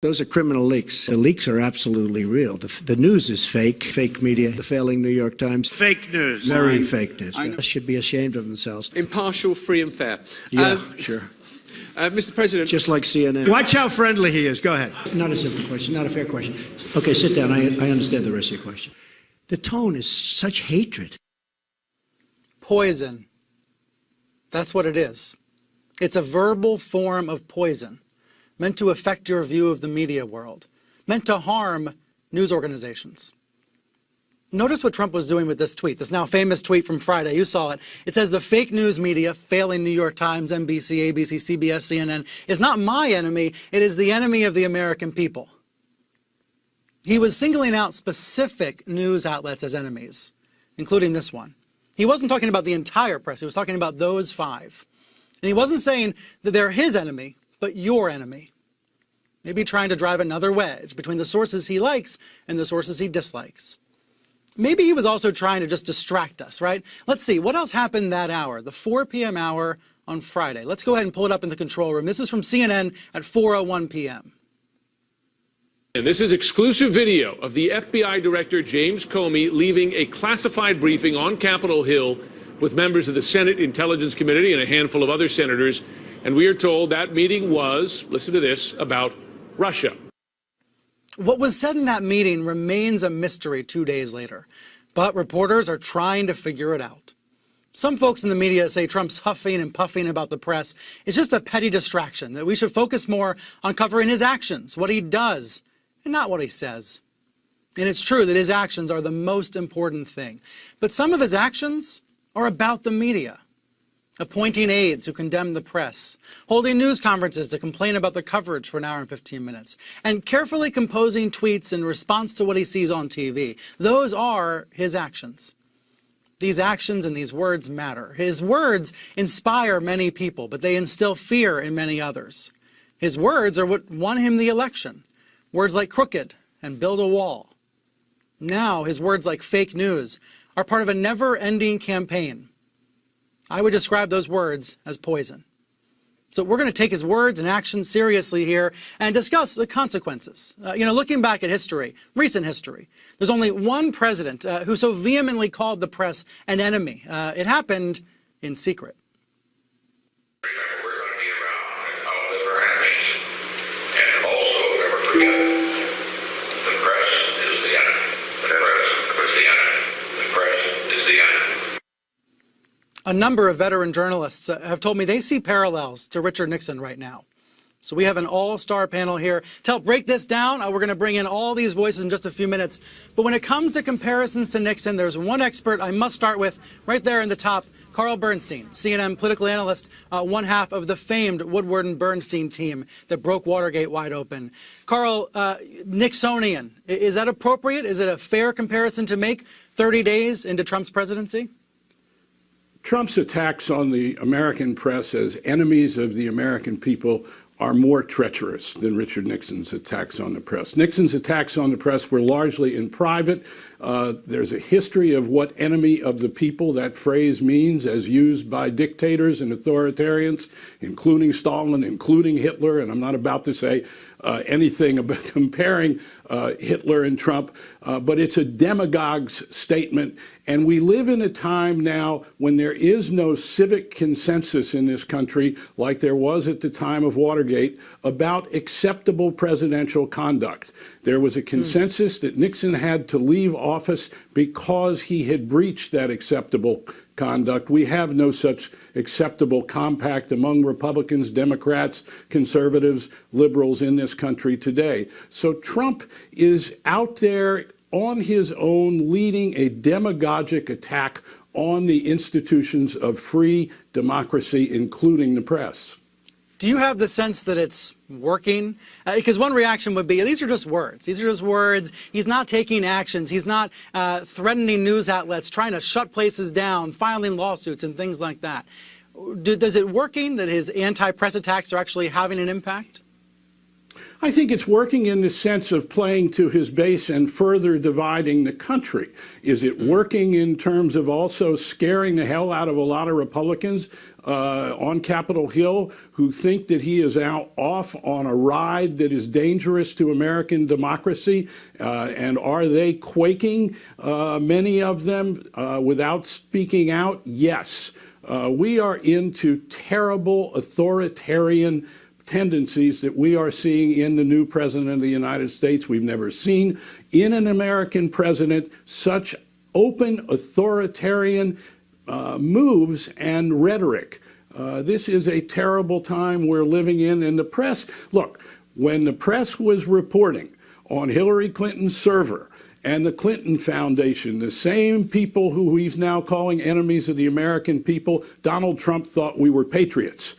Those are criminal leaks. The leaks are absolutely real. The news is fake media, the failing New York Times. Fake news. Very fake news. They should be ashamed of themselves. Impartial, free and fair. Yeah, sure. Mr. President. Just like CNN. Watch how friendly he is. Go ahead. Not a simple question, not a fair question. Okay, sit down. I understand the rest of your question. The tone is such hatred. Poison. That's what it is. It's a verbal form of poison, meant to affect your view of the media world, meant to harm news organizations. Notice what Trump was doing with this tweet, this now famous tweet from Friday. You saw it. It says the fake news media, failing New York Times, NBC, ABC, CBS, CNN, is not my enemy. It is the enemy of the American people. He was singling out specific news outlets as enemies, including this one. He wasn't talking about the entire press. He was talking about those 5. And he wasn't saying that they're his enemy, but your enemy. Maybe trying to drive another wedge between the sources he likes and the sources he dislikes. Maybe he was also trying to just distract us, right? Let's see, what else happened that hour, the 4 p.m. hour on Friday? Let's go ahead and pull it up in the control room. This is from CNN at 4:01 p.m. And this is exclusive video of the FBI Director James Comey leaving a classified briefing on Capitol Hill with members of the Senate Intelligence Committee and a handful of other senators. And we are told that meeting was, listen to this, about Russia. What was said in that meeting remains a mystery 2 days later, but reporters are trying to figure it out. Some folks in the media say Trump's huffing and puffing about the press is just a petty distraction, that we should focus more on covering his actions, what he does, and not what he says. And it's true that his actions are the most important thing. But some of his actions are about the media. Appointing aides who condemn the press, holding news conferences to complain about the coverage for an hour and 15 minutes, and carefully composing tweets in response to what he sees on TV. Those are his actions. These actions and these words matter. His words inspire many people, but they instill fear in many others. His words are what won him the election. Words like crooked and build a wall. Now his words like fake news are part of a never-ending campaign. I would describe those words as poison. So we're going to take his words and actions seriously here and discuss the consequences. Looking back at history, recent history, there's only one president who so vehemently called the press an enemy. It happened in secret. We're going to be around how live our enemies. And also, never forget, the press is the enemy. The press is the enemy. The press is the enemy. A number of veteran journalists have told me they see parallels to Richard Nixon right now. So we have an all-star panel here to help break this down. We're going to bring in all these voices in just a few minutes. But when it comes to comparisons to Nixon, there's one expert I must start with right there in the top, Carl Bernstein, CNN political analyst, one half of the famed Woodward and Bernstein team that broke Watergate wide open. Carl, Nixonian, is that appropriate? Is it a fair comparison to make 30 days into Trump's presidency? Trump's attacks on the American press as enemies of the American people are more treacherous than Richard Nixon's attacks on the press. Nixon's attacks on the press were largely in private. There's a history of what enemy of the people that phrase means as used by dictators and authoritarians, including Stalin, including Hitler, and I'm not about to say anything about comparing Hitler and Trump, but it's a demagogue's statement. And we live in a time now when there is no civic consensus in this country, like there was at the time of Watergate, about acceptable presidential conduct. There was a consensus that Nixon had to leave office because he had breached that acceptable conduct. We have no such acceptable compact among Republicans, Democrats, conservatives, liberals in this country today. So Trump is out there on his own leading a demagogic attack on the institutions of free democracy, including the press. Do you have the sense that it's working? Because one reaction would be, these are just words. These are just words. He's not taking actions. He's not threatening news outlets, trying to shut places down, filing lawsuits and things like that. Does it working that his anti-press attacks are actually having an impact? I think it's working in the sense of playing to his base and further dividing the country. Is it working in terms of also scaring the hell out of a lot of Republicans on Capitol Hill who think that he is out off on a ride that is dangerous to American democracy? And are they quaking, many of them, without speaking out? Yes. We are into terrible authoritarian tendencies that we are seeing in the new president of the United States. We've never seen in an American president such open authoritarian moves and rhetoric. This is a terrible time we're living in. And the press, look, when the press was reporting on Hillary Clinton's server and the Clinton Foundation, the same people who he's now calling enemies of the American people, Donald Trump thought we were patriots.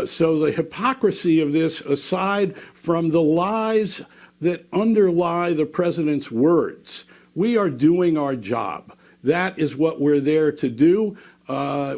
So the hypocrisy of this, aside from the lies that underlie the president's words, we are doing our job. That is what we're there to do.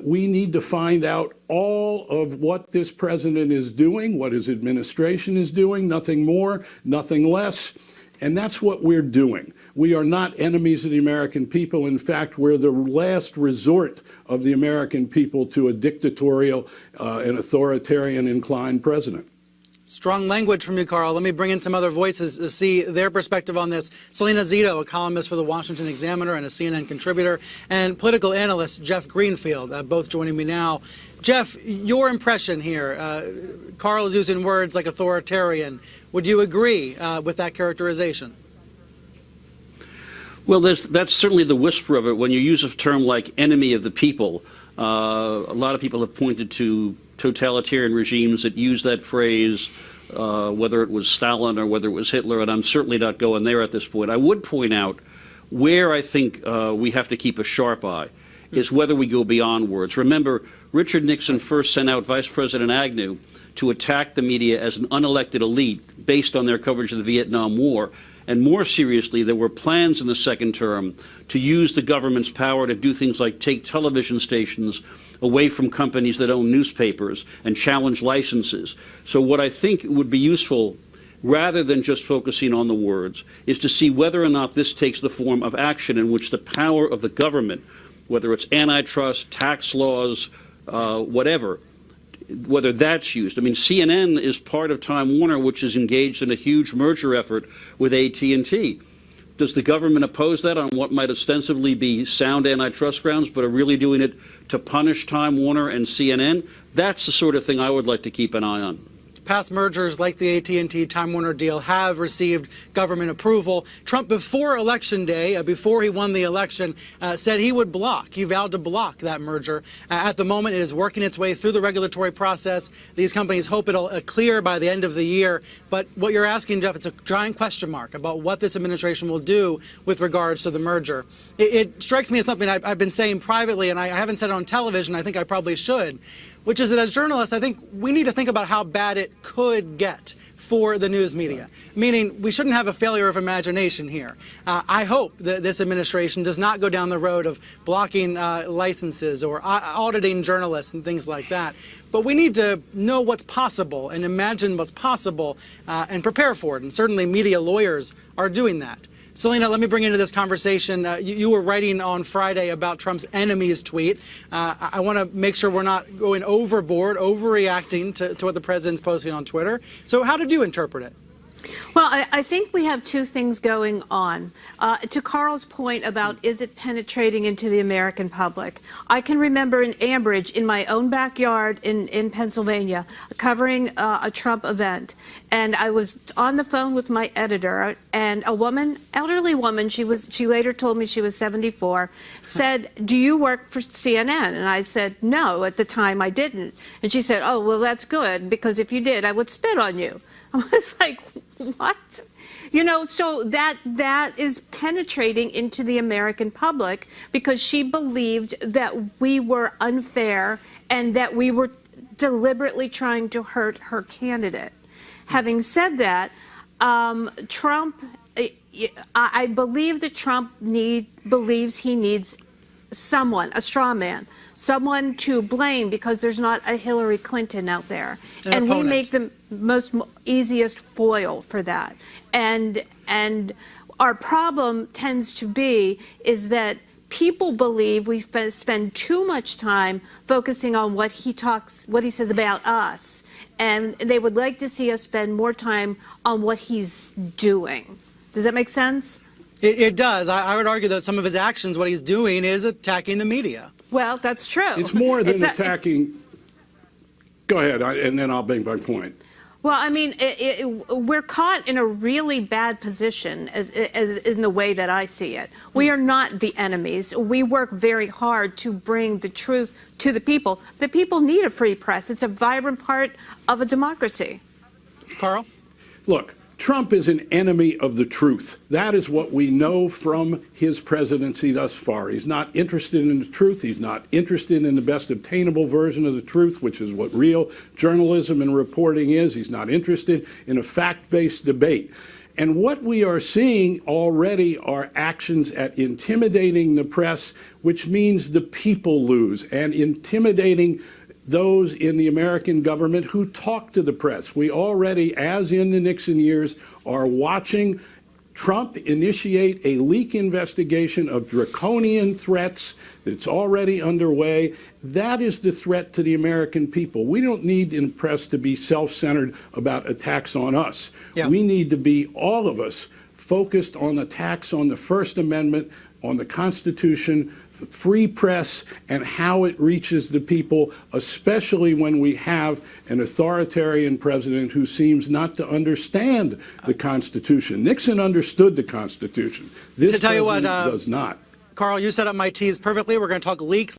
We need to find out all of what this president is doing, what his administration is doing, nothing more, nothing less. And that's what we're doing. We are not enemies of the American people. In fact, we're the last resort of the American people to a dictatorial and authoritarian inclined president. Strong language from you, Carl. Let me bring in some other voices to see their perspective on this. Selena Zito, a columnist for the Washington Examiner and a CNN contributor, and political analyst Jeff Greenfield, both joining me now. Jeff, your impression here. Carl is using words like authoritarian. Would you agree with that characterization? Well, that's certainly the whisper of it. When you use a term like enemy of the people, a lot of people have pointed to totalitarian regimes that use that phrase, whether it was Stalin or whether it was Hitler, and I'm certainly not going there at this point. I would point out where I think we have to keep a sharp eye is whether we go beyond words. Remember, Richard Nixon first sent out Vice President Agnew to attack the media as an unelected elite based on their coverage of the Vietnam War. And more seriously, there were plans in the second term to use the government's power to do things like take television stations away from companies that own newspapers and challenge licenses. So what I think would be useful, rather than just focusing on the words, is to see whether or not this takes the form of action in which the power of the government, whether it's antitrust, tax laws, whatever, whether that's used. I mean, CNN is part of Time Warner, which is engaged in a huge merger effort with AT&T. Does the government oppose that on what might ostensibly be sound antitrust grounds, but are really doing it to punish Time Warner and CNN? That's the sort of thing I would like to keep an eye on. Past mergers like the AT&T Time Warner deal have received government approval. Trump, before Election Day, before he won the election, said he would block. He vowed to block that merger. At the moment, it is working its way through the regulatory process. These companies hope it'll clear by the end of the year. But what you're asking, Jeff, it's a giant question mark about what this administration will do with regards to the merger. It strikes me as something I've been saying privately, and I haven't said it on television. I think I probably should, which is that as journalists, I think we need to think about how bad it could get for the news media, meaning we shouldn't have a failure of imagination here. I hope that this administration does not go down the road of blocking licenses or auditing journalists and things like that. But we need to know what's possible and imagine what's possible and prepare for it. And certainly media lawyers are doing that. Selena, let me bring into this conversation. You were writing on Friday about Trump's enemies tweet. I want to make sure we're not going overboard, overreacting to what the president's posting on Twitter. So how did you interpret it? Well, I think we have two things going on. To Carl's point about is it penetrating into the American public, I can remember in Ambridge, in my own backyard in Pennsylvania, covering a Trump event. And I was on the phone with my editor, and a woman, elderly woman, she later told me she was 74, said, "Do you work for CNN?" And I said, "No, at the time I didn't." And she said, "Oh, well, that's good, because if you did, I would spit on you." I was like, what? You know, so that is penetrating into the American public because she believed that we were unfair and that we were deliberately trying to hurt her candidate. Having said that, Trump, I believe that Trump believes he needs someone, a straw man, someone to blame because there's not a Hillary Clinton out there. An And opponent. we make the easiest foil for that. And our problem tends to be is that people believe we spend too much time focusing on what he says about us, and they would like to see us spend more time on what he's doing. Does that make sense? It does. I would argue that some of his actions, what he's doing, is attacking the media. Well, that's true. It's more than It's attacking. Go ahead, and then I'll make my point. Well, I mean, we're caught in a really bad position as in the way that I see it. We are not the enemies. We work very hard to bring the truth to the people. The people need a free press. It's a vibrant part of a democracy. Carl? Look, Trump is an enemy of the truth. That is what we know from his presidency thus far. He's not interested in the truth. He's not interested in the best obtainable version of the truth, which is what real journalism and reporting is. He's not interested in a fact-based debate. And what we are seeing already are actions at intimidating the press, which means the people lose, and intimidating those in the American government who talk to the press. We already, as in the Nixon years, are watching Trump initiate a leak investigation of draconian threats that's already underway. That is the threat to the American people. We don't need in the press to be self-centered about attacks on us. Yeah. We need to be, all of us, focused on attacks on the First Amendment, on the Constitution, free press, and how it reaches the people, especially when we have an authoritarian president who seems not to understand the Constitution. Nixon understood the Constitution. This To tell you what, president does not. Carl, you set up my tease perfectly. We're going to talk leaks.